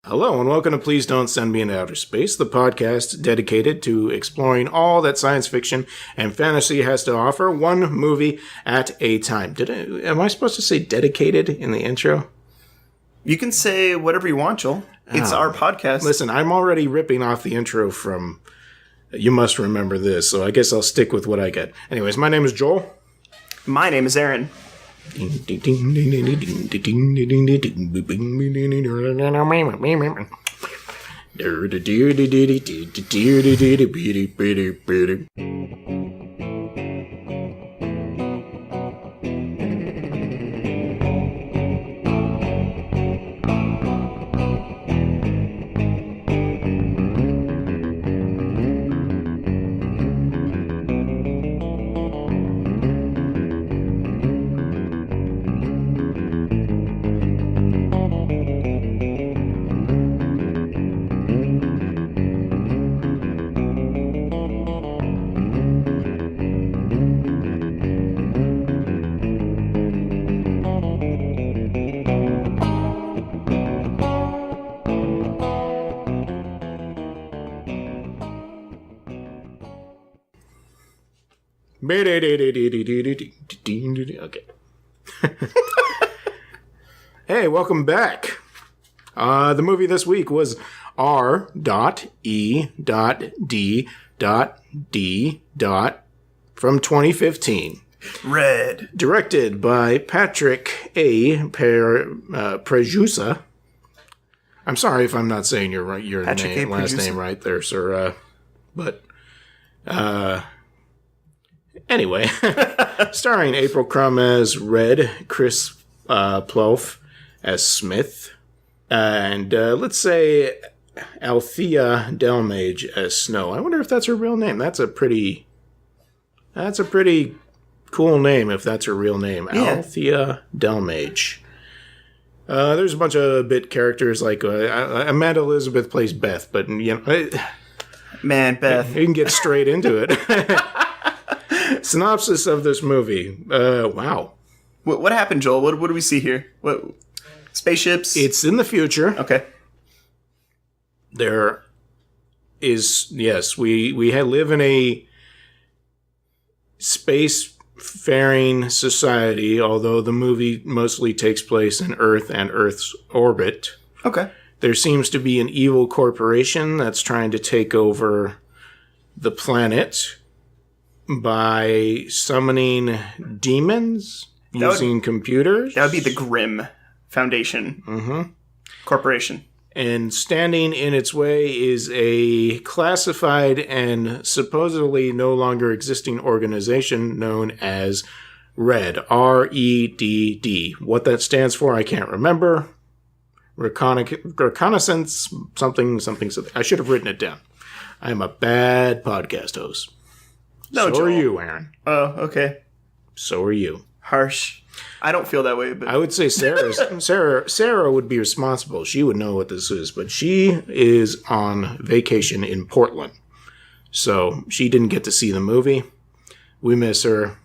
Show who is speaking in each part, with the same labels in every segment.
Speaker 1: Hello and welcome to Please Don't Send Me into Outer Space, the podcast dedicated to exploring all that science fiction and fantasy has to offer, one movie at a time. Am I supposed to say dedicated in the intro?
Speaker 2: You can say whatever you want, Joel. It's our podcast.
Speaker 1: Listen, I'm already ripping off the intro from You Must Remember This, so I guess I'll stick with what I get. Anyways, my name is Joel.
Speaker 2: My name is Aaron. Okay. Hey, welcome back. The movie this week was R.E.D. from 2015. REDD.
Speaker 1: Directed by Patrick A. Prejusa. I'm sorry if I'm not saying your last name right there, sir. Anyway, starring April Crumb as Red, Chris Plouffe as Smith, and let's say Althea Delmage as Snow. I wonder if that's her real name. That's a pretty cool name if that's her real name. Yeah. Althea Delmage. There's a bunch of bit characters like Amanda Elizabeth plays Beth, but you know,
Speaker 2: man, Beth.
Speaker 1: You can get straight into it. Synopsis of this movie. Wow.
Speaker 2: What happened, Joel? What do we see here? What spaceships?
Speaker 1: It's in the future.
Speaker 2: Okay.
Speaker 1: There is, yes, we live in a space-faring society, although the movie mostly takes place in Earth and Earth's orbit.
Speaker 2: Okay.
Speaker 1: There seems to be an evil corporation that's trying to take over the planet by summoning demons using computers.
Speaker 2: That would be the Grimm Foundation Corporation.
Speaker 1: And standing in its way is a classified and supposedly no longer existing organization known as REDD. R-E-D-D. What that stands for, I can't remember. Reconnaissance, something. I should have written it down. I am a bad podcast host.
Speaker 2: No,
Speaker 1: so
Speaker 2: Joel.
Speaker 1: Are you, Aaron.
Speaker 2: Oh, okay.
Speaker 1: So are you.
Speaker 2: Harsh. I don't feel that way, but
Speaker 1: I would say Sarah would be responsible. She would know what this is, but she is on vacation in Portland. So she didn't get to see the movie. We miss her.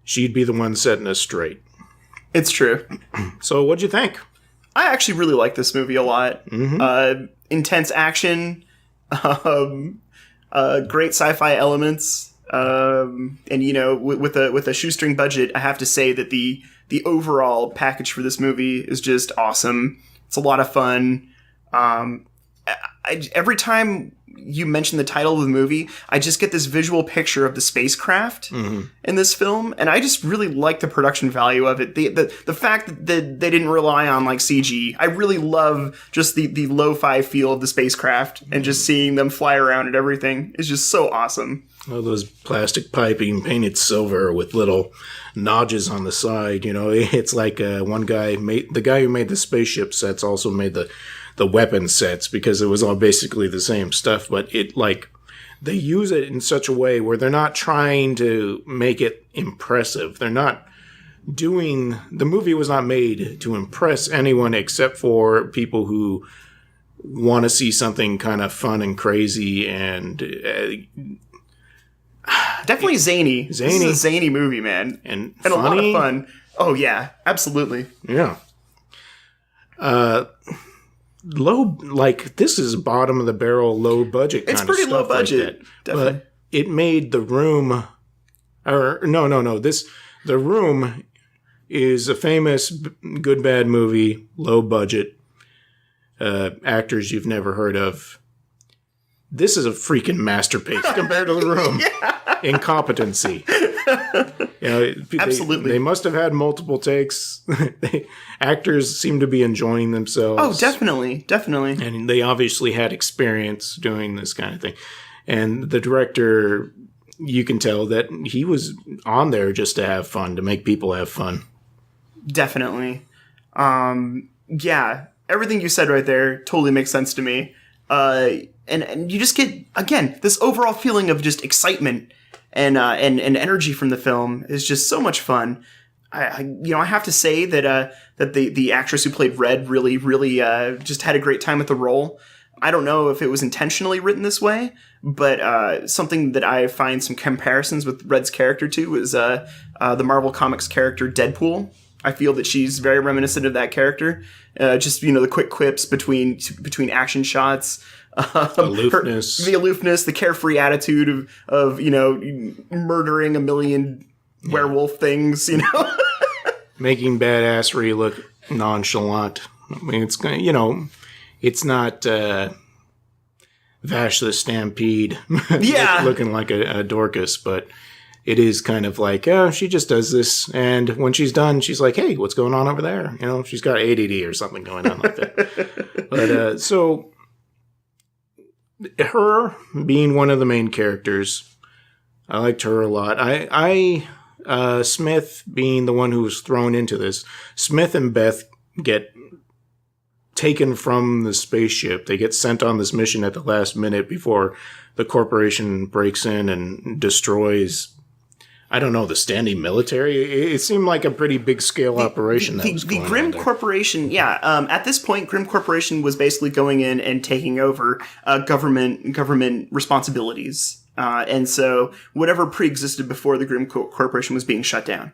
Speaker 1: She'd be the one setting us straight.
Speaker 2: It's true.
Speaker 1: So what'd you think?
Speaker 2: I actually really like this movie a lot. Intense action. Great sci-fi elements, and you know, with a shoestring budget, I have to say that the overall package for this movie is just awesome. It's a lot of fun. Every time you mention the title of the movie, I just get this visual picture of the spacecraft in this film, and I just really like the production value of it. The fact that they didn't rely on like CG. I really love just the lo-fi feel of the spacecraft, and just seeing them fly around and everything is just so awesome.
Speaker 1: All those plastic piping painted silver with little notches on the side. You know, it's like the guy who made the spaceship sets also made the weapon sets, because it was all basically the same stuff, but they use it in such a way where they're not trying to make it impressive. They're not the movie was not made to impress anyone except for people who want to see something kind of fun and crazy and
Speaker 2: definitely zany. This is a zany movie, man,
Speaker 1: and
Speaker 2: a lot of fun. Oh yeah, absolutely.
Speaker 1: Yeah. low, like this is bottom of the barrel, low budget kind
Speaker 2: It's
Speaker 1: of
Speaker 2: pretty
Speaker 1: stuff
Speaker 2: low budget,
Speaker 1: like that.
Speaker 2: definitely.
Speaker 1: But it made The Room, or no, The Room is a famous good bad movie, low budget, actors you've never heard of. This is a freaking masterpiece compared to The Room. Incompetency.
Speaker 2: Absolutely.
Speaker 1: They must have had multiple takes. Actors seem to be enjoying themselves.
Speaker 2: Oh, definitely.
Speaker 1: And they obviously had experience doing this kind of thing. And the director, you can tell that he was on there just to have fun, to make people have fun.
Speaker 2: Definitely. Yeah, everything you said right there totally makes sense to me. And you just get, again, this overall feeling of just excitement and energy from the film is just so much fun. I have to say that the actress who played Red really just had a great time with the role. I don't know if it was intentionally written this way, but something that I find some comparisons with Red's character to is the Marvel Comics character Deadpool. I feel that she's very reminiscent of that character. Just the quick quips between action shots.
Speaker 1: Aloofness.
Speaker 2: The aloofness, the carefree attitude of murdering a million werewolf things,
Speaker 1: Making badassery look nonchalant. I mean, it's it's not Vash the Stampede
Speaker 2: Yeah.
Speaker 1: looking like a Dorcas, but it is kind of like, she just does this, and when she's done, she's like, hey, what's going on over there? She's got ADD or something going on like that. But so her being one of the main characters, I liked her a lot. Smith being the one who was thrown into this, Smith and Beth get taken from the spaceship. They get sent on this mission at the last minute before the corporation breaks in and destroys, I don't know, the standing military. It seemed like a pretty big scale operation.
Speaker 2: The Grimm Corporation, at this point, Grimm Corporation was basically going in and taking over government responsibilities. And so whatever pre-existed before the Grimm Corporation was being shut down.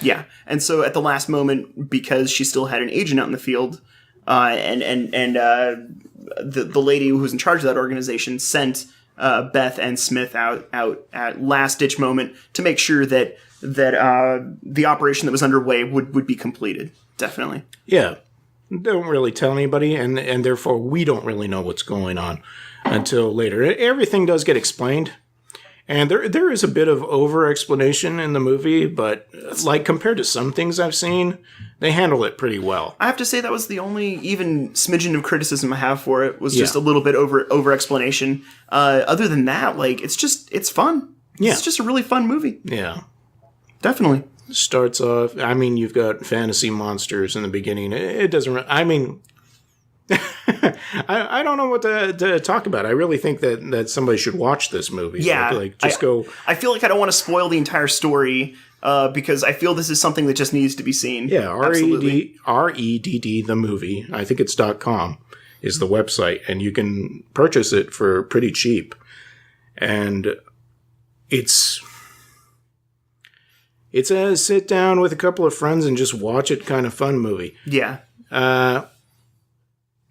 Speaker 2: Yeah. And so at the last moment, because she still had an agent out in the field, and the lady who was in charge of that organization sent Beth and Smith out at last ditch moment to make sure that the operation that was underway would be completed. Definitely.
Speaker 1: Yeah. Don't really tell anybody, and therefore we don't really know what's going on until later. Everything does get explained. And there is a bit of over-explanation in the movie, but like compared to some things I've seen, they handle it pretty well.
Speaker 2: I have to say that was the only even smidgen of criticism I have for it, was just a little bit over-explanation. Other than that, it's fun.
Speaker 1: Yeah.
Speaker 2: It's just a really fun movie.
Speaker 1: Yeah.
Speaker 2: Definitely.
Speaker 1: Starts off, you've got fantasy monsters in the beginning. It doesn't, I don't know what to talk about. I really think that somebody should watch this movie.
Speaker 2: Yeah.
Speaker 1: Go.
Speaker 2: I feel like I don't want to spoil the entire story because I feel this is something that just needs to be seen.
Speaker 1: Yeah, REDD, the movie. I think it's .com is the website, and you can purchase it for pretty cheap. And it's a sit down with a couple of friends and just watch it kind of fun movie.
Speaker 2: Yeah.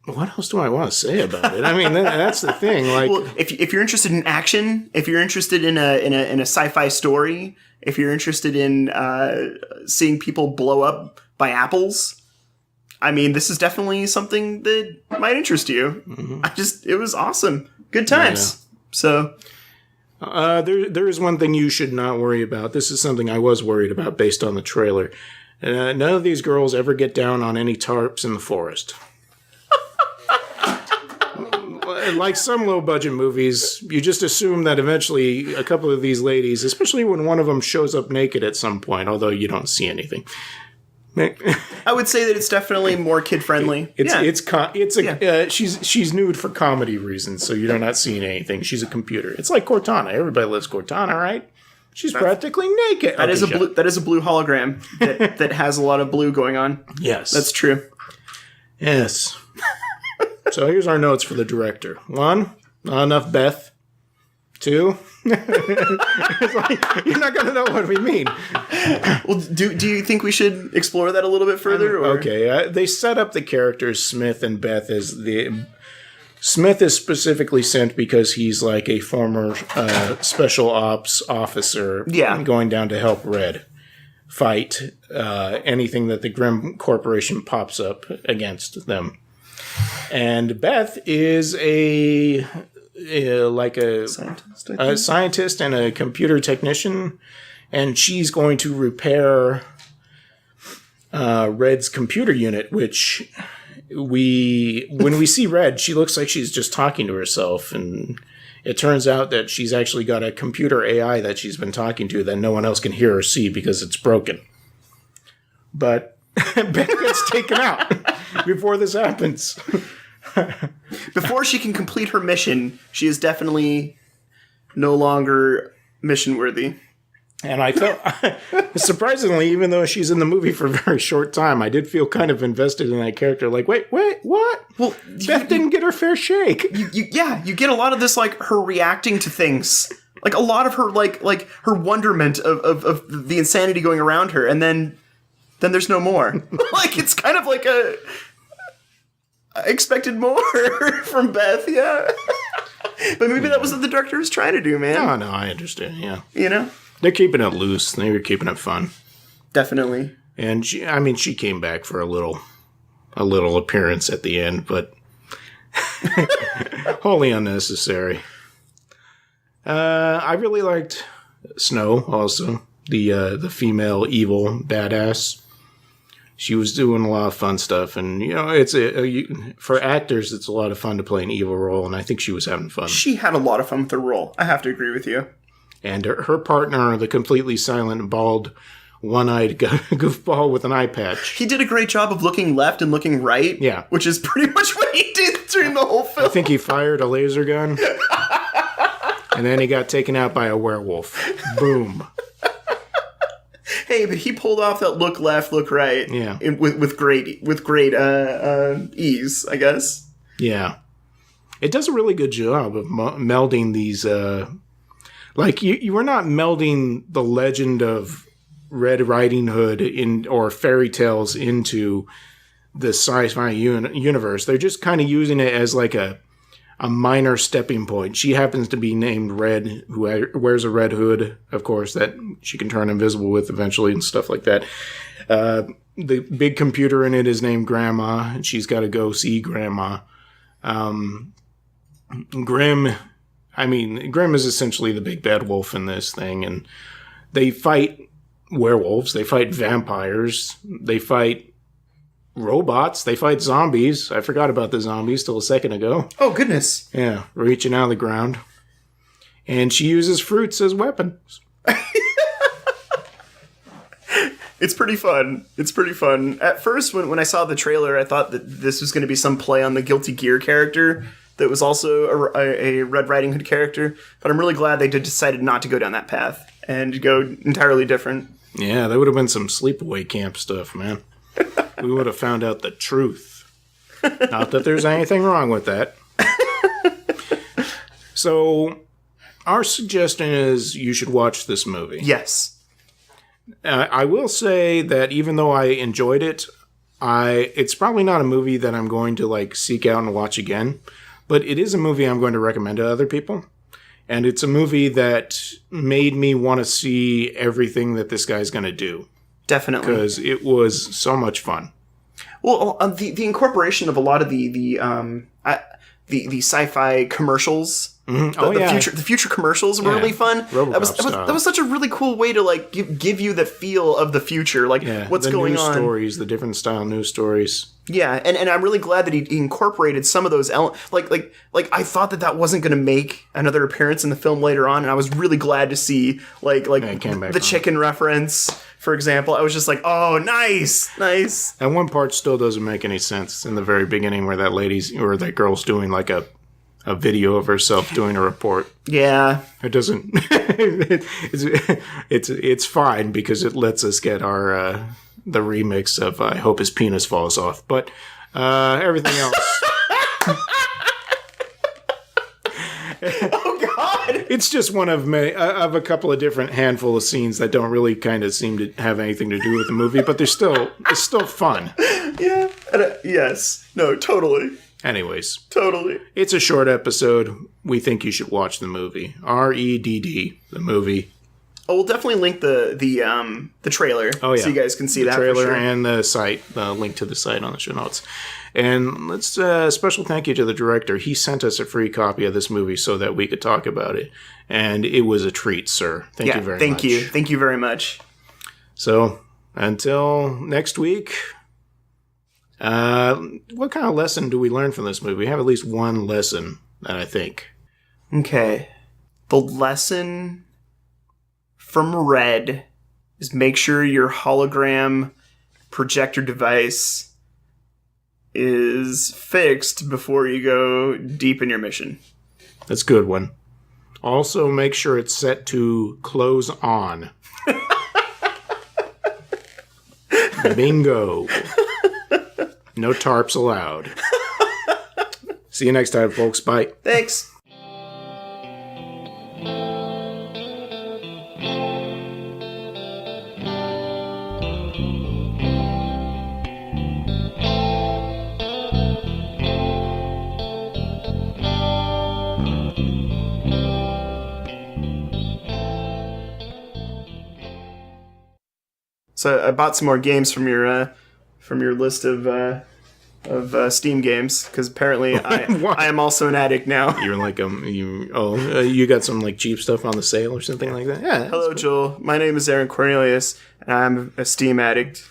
Speaker 1: What else do I want to say about it? That's the thing.
Speaker 2: Well, if you're interested in action, if you're interested in a sci-fi story, if you're interested in seeing people blow up by apples, this is definitely something that might interest you. Mm-hmm. It was awesome. Good times. Yeah. So.
Speaker 1: There is one thing you should not worry about. This is something I was worried about based on the trailer. None of these girls ever get down on any tarps in the forest. Like some low-budget movies, you just assume that eventually a couple of these ladies, especially when one of them shows up naked at some point, although you don't see anything.
Speaker 2: I would say that it's definitely more kid-friendly.
Speaker 1: She's nude for comedy reasons, so you're not seeing anything. She's a computer. It's like Cortana. Everybody loves Cortana, right? She's practically naked.
Speaker 2: That is a blue hologram that has a lot of blue going on.
Speaker 1: Yes.
Speaker 2: That's true.
Speaker 1: Yes. So here's our notes for the director. 1, not enough Beth. 2? It's like, you're not going to know what we mean.
Speaker 2: Well, do you think we should explore that a little bit further?
Speaker 1: Okay, they set up the characters Smith and Beth as the... Smith is specifically sent because he's like a former special ops officer going down to help Red fight anything that the Grimm Corporation pops up against them. And Beth is a scientist and a computer technician, and she's going to repair Red's computer unit, which... when we see Red, she looks like she's just talking to herself, and it turns out that she's actually got a computer AI that she's been talking to that no one else can hear or see because it's broken. But Beth gets taken out before this happens.
Speaker 2: Before she can complete her mission, she is definitely no longer mission worthy.
Speaker 1: And I felt, surprisingly, even though she's in the movie for a very short time, I did feel kind of invested in that character. Like, wait, what? Well, Beth didn't get her fair shake.
Speaker 2: You get a lot of this, like, her reacting to things. Like, a lot of her, like her wonderment of the insanity going around her, and then there's no more. Like, it's kind of like I expected more from Beth, yeah. But maybe that was what the director was trying to do, man.
Speaker 1: No, I understand, yeah.
Speaker 2: You know?
Speaker 1: They're keeping it loose. They were keeping it fun.
Speaker 2: Definitely.
Speaker 1: And she came back for a little appearance at the end, but wholly unnecessary. I really liked Snow also, the female evil badass. She was doing a lot of fun stuff, and it's for actors, it's a lot of fun to play an evil role, and I think she was having fun.
Speaker 2: She had a lot of fun with the role. I have to agree with you.
Speaker 1: And her partner, the completely silent, bald, one-eyed goofball with an eye patch.
Speaker 2: He did a great job of looking left and looking right.
Speaker 1: Yeah.
Speaker 2: Which is pretty much what he did during the whole film.
Speaker 1: I think he fired a laser gun. And then he got taken out by a werewolf. Boom.
Speaker 2: Hey, but he pulled off that look left, look right.
Speaker 1: Yeah.
Speaker 2: With great ease, I guess.
Speaker 1: Yeah. It does a really good job of melding these... Like, you were not melding the legend of Red Riding Hood or fairy tales into the sci-fi universe. They're just kind of using it as like a minor stepping point. She happens to be named Red, who wears a red hood, of course, that she can turn invisible with eventually and stuff like that. The big computer in it is named Grandma, and she's got to go see Grandma. Grimm is essentially the big bad wolf in this thing, and they fight werewolves, they fight vampires, they fight robots, they fight zombies. I forgot about the zombies till a second ago.
Speaker 2: Oh, goodness.
Speaker 1: Yeah, reaching out of the ground. And she uses fruits as weapons.
Speaker 2: It's pretty fun. At first, when I saw the trailer, I thought that this was going to be some play on the Guilty Gear character that was also a Red Riding Hood character, but I'm really glad they decided not to go down that path and go entirely different.
Speaker 1: Yeah, that would have been some sleepaway camp stuff, man. We would have found out the truth. Not that there's anything wrong with that. So, our suggestion is you should watch this movie.
Speaker 2: Yes.
Speaker 1: I will say that even though I enjoyed it, it's probably not a movie that I'm going to seek out and watch again. But it is a movie I'm going to recommend to other people. And it's a movie that made me want to see everything that this guy's going to do.
Speaker 2: Definitely.
Speaker 1: Because it was so much fun.
Speaker 2: Well, the incorporation of a lot of the sci-fi commercials. Mm-hmm. The future commercials were really fun. That was such a really cool way to give you the feel of the future, what's going on.
Speaker 1: The news stories, the different style news stories.
Speaker 2: Yeah, and I'm really glad that he incorporated some of those elements. I thought that wasn't going to make another appearance in the film later on, and I was really glad to see the chicken reference, for example. I was just like, oh, nice.
Speaker 1: And one part still doesn't make any sense in the very beginning, where that girl's doing a video of herself doing a report.
Speaker 2: Yeah,
Speaker 1: it doesn't. It's fine because it lets us get our. The remix of I Hope His Penis Falls Off. But everything else...
Speaker 2: Oh God!
Speaker 1: It's just one of a couple of different handful of scenes that don't really kind of seem to have anything to do with the movie, but it's still fun.
Speaker 2: Yeah. Yes. No. Totally.
Speaker 1: Anyways,
Speaker 2: Totally.
Speaker 1: it's a short episode. We think you should watch the movie. REDD, the movie.
Speaker 2: Oh, we'll definitely link the trailer.
Speaker 1: Oh yeah,
Speaker 2: so you guys can see
Speaker 1: the
Speaker 2: that
Speaker 1: trailer
Speaker 2: for sure.
Speaker 1: and the site. The link to the site on the show notes. And let's special thank you to the director. He sent us a free copy of this movie so that we could talk about it, and it was a treat, sir. Thank you very much.
Speaker 2: Thank you very much.
Speaker 1: So until next week. What kind of lesson do we learn from this movie? We have at least one lesson that I think.
Speaker 2: Okay. The lesson from REDD is make sure your hologram projector device is fixed before you go deep in your mission.
Speaker 1: That's a good one. Also, make sure it's set to close on. Bingo. No tarps allowed. See you next time, folks. Bye.
Speaker 2: Thanks. So I bought some more games from your list of Steam games because apparently I am also an addict now.
Speaker 1: You're like you got some like cheap stuff on the sale or something like that. Yeah.
Speaker 2: Hello, Joel. My name is Aaron Cornelius, and I'm a Steam addict.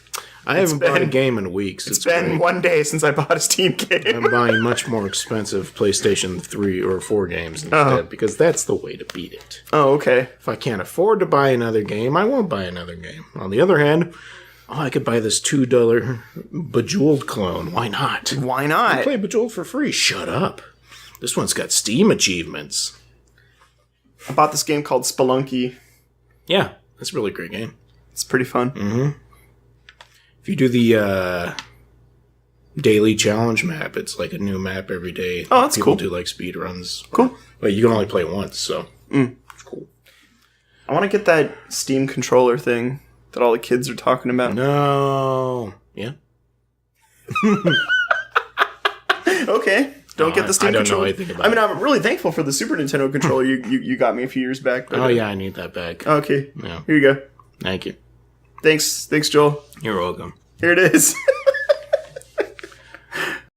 Speaker 1: I haven't bought a game in weeks.
Speaker 2: It's been
Speaker 1: great.
Speaker 2: 1 day since I bought a Steam game.
Speaker 1: I'm buying much more expensive PlayStation 3 or 4 games instead because that's the way to beat it.
Speaker 2: Oh, okay.
Speaker 1: If I can't afford to buy another game, I won't buy another game. On the other hand, I could buy this $2 Bejeweled clone. Why not?
Speaker 2: Why not?
Speaker 1: Play Bejeweled for free. Shut up. This one's got Steam achievements.
Speaker 2: I bought this game called Spelunky.
Speaker 1: Yeah, that's a really great game.
Speaker 2: It's pretty fun.
Speaker 1: Mm-hmm. If you do the daily challenge map, it's like a new map every day.
Speaker 2: Oh, that's
Speaker 1: People
Speaker 2: cool.
Speaker 1: do like speed runs.
Speaker 2: Cool.
Speaker 1: But you can only play once, so it's cool.
Speaker 2: I want to get that Steam controller thing that all the kids are talking about.
Speaker 1: No. Yeah.
Speaker 2: Okay. Don't get the Steam
Speaker 1: I don't
Speaker 2: controller.
Speaker 1: know anything about
Speaker 2: I mean, I'm really thankful for the Super Nintendo controller you got me a few years back. But,
Speaker 1: Oh, yeah, I need that back.
Speaker 2: Okay.
Speaker 1: Yeah.
Speaker 2: Here you go.
Speaker 1: Thank you.
Speaker 2: Thanks, Joel.
Speaker 1: You're welcome.
Speaker 2: Here it is.